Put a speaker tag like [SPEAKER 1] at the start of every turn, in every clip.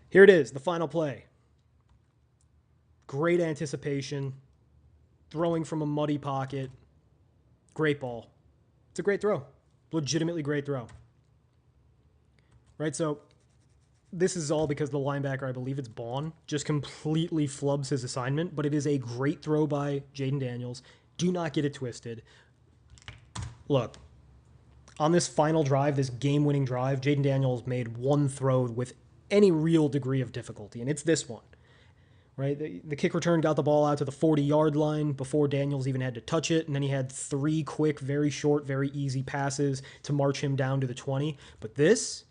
[SPEAKER 1] Here it is, the final play. Great anticipation, throwing from a muddy pocket. Great ball. It's a great throw. Legitimately great throw. Right, so this is all because the linebacker, I believe it's Baun, just completely flubs his assignment, but it is a great throw by Jayden Daniels. Do not get it twisted. Look, on this final drive, this game-winning drive, Jayden Daniels made one throw with any real degree of difficulty, and it's this one. Right, the kick return got the ball out to the 40-yard line before Daniels even had to touch it, and then he had three quick, very short, very easy passes to march him down to the 20. But this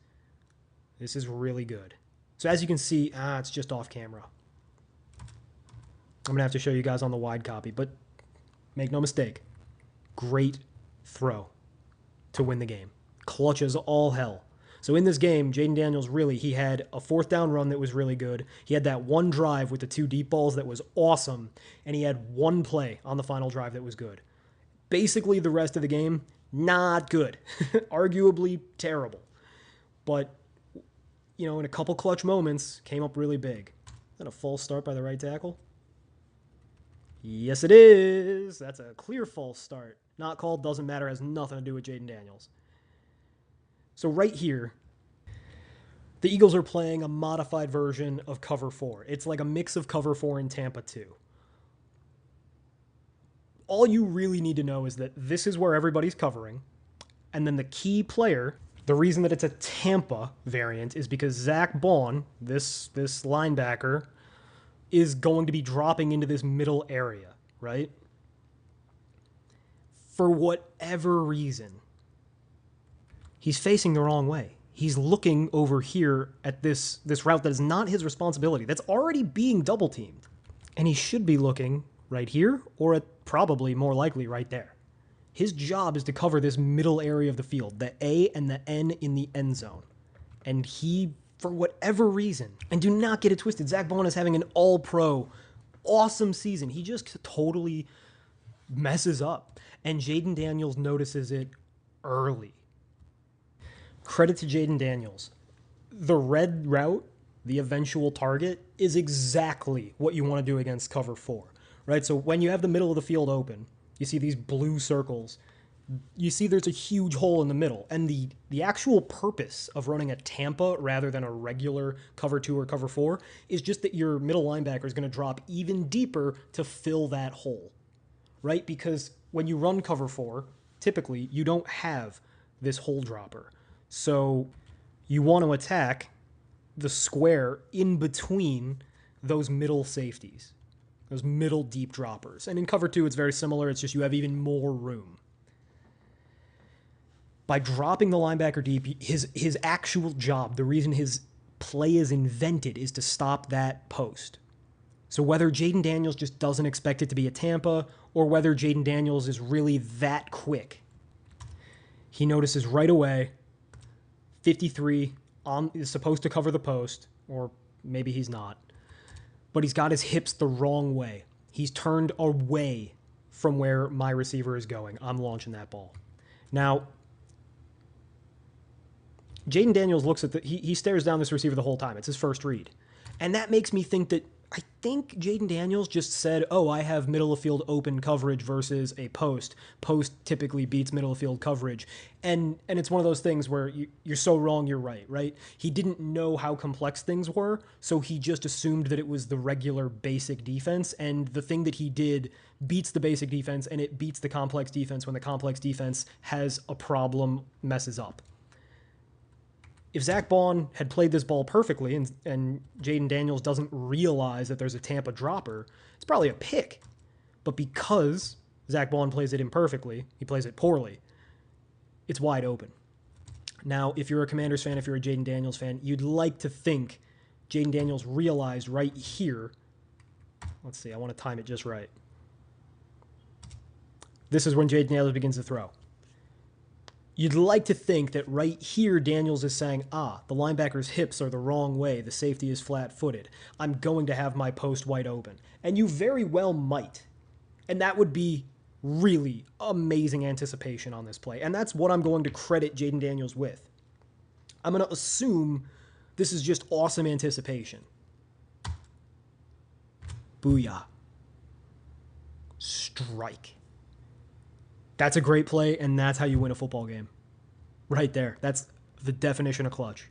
[SPEAKER 1] is really good. So as you can see, it's just off camera. I'm going to have to show you guys on the wide copy, but make no mistake, great throw to win the game. Clutch as all hell. So in this game, Jayden Daniels he had a fourth down run that was really good. He had that one drive with the two deep balls that was awesome. And he had one play on the final drive that was good. Basically, the rest of the game, not good. Arguably terrible. But, in a couple clutch moments, came up really big. Is that a false start by the right tackle? Yes, it is. That's a clear false start. Not called, doesn't matter, has nothing to do with Jayden Daniels. So right here, the Eagles are playing a modified version of cover 4. It's like a mix of cover 4 and Tampa 2. All you really need to know is that this is where everybody's covering. And then the key player, the reason that it's a Tampa variant is because Zack Baun, this linebacker, is going to be dropping into this middle area, right? For whatever reason, he's facing the wrong way. He's looking over here at this route that is not his responsibility. That's already being double teamed. And he should be looking right here or probably more likely right there. His job is to cover this middle area of the field, the A and the N in the end zone. And he, for whatever reason, and do not get it twisted, Zack Baun is having an all-pro, awesome season. He just totally messes up. And Jayden Daniels notices it early. Credit to Jayden Daniels. The red route, the eventual target, is exactly what you want to do against cover 4, right? So when you have the middle of the field open, you see these blue circles. You see there's a huge hole in the middle. And the actual purpose of running a Tampa rather than a regular cover 2 or cover 4 is just that your middle linebacker is going to drop even deeper to fill that hole, right? Because when you run cover 4, typically you don't have this hole dropper. So you want to attack the square in between those middle safeties, those middle deep droppers. And in cover 2, it's very similar. It's just you have even more room. By dropping the linebacker deep, his actual job, the reason his play is invented, is to stop that post. So whether Jayden Daniels just doesn't expect it to be a Tampa or whether Jayden Daniels is really that quick, he notices right away 53 is supposed to cover the post, or maybe he's not, but he's got his hips the wrong way. He's turned away from where my receiver is going. I'm launching that ball. Now, Jayden Daniels looks at he stares down this receiver the whole time. It's his first read. And that makes me think that I think Jayden Daniels just said, I have middle of field open coverage versus a post. Post typically beats middle of field coverage. And it's one of those things where you're so wrong, you're right? He didn't know how complex things were, so he just assumed that it was the regular basic defense, and the thing that he did beats the basic defense, and it beats the complex defense when the complex defense has a problem, messes up. If Zack Baun had played this ball perfectly and Jayden Daniels doesn't realize that there's a Tampa dropper, it's probably a pick. But because Zack Baun plays it imperfectly, he plays it poorly, it's wide open. Now, if you're a Commanders fan, if you're a Jayden Daniels fan, you'd like to think Jayden Daniels realized right here. Let's see, I want to time it just right. This is when Jayden Daniels begins to throw. You'd like to think that right here, Daniels is saying, the linebacker's hips are the wrong way. The safety is flat-footed. I'm going to have my post wide open. And you very well might. And that would be really amazing anticipation on this play. And that's what I'm going to credit Jayden Daniels with. I'm going to assume This is just awesome anticipation. Booyah. Strike. That's a great play, and that's how you win a football game. Right there. That's the definition of clutch.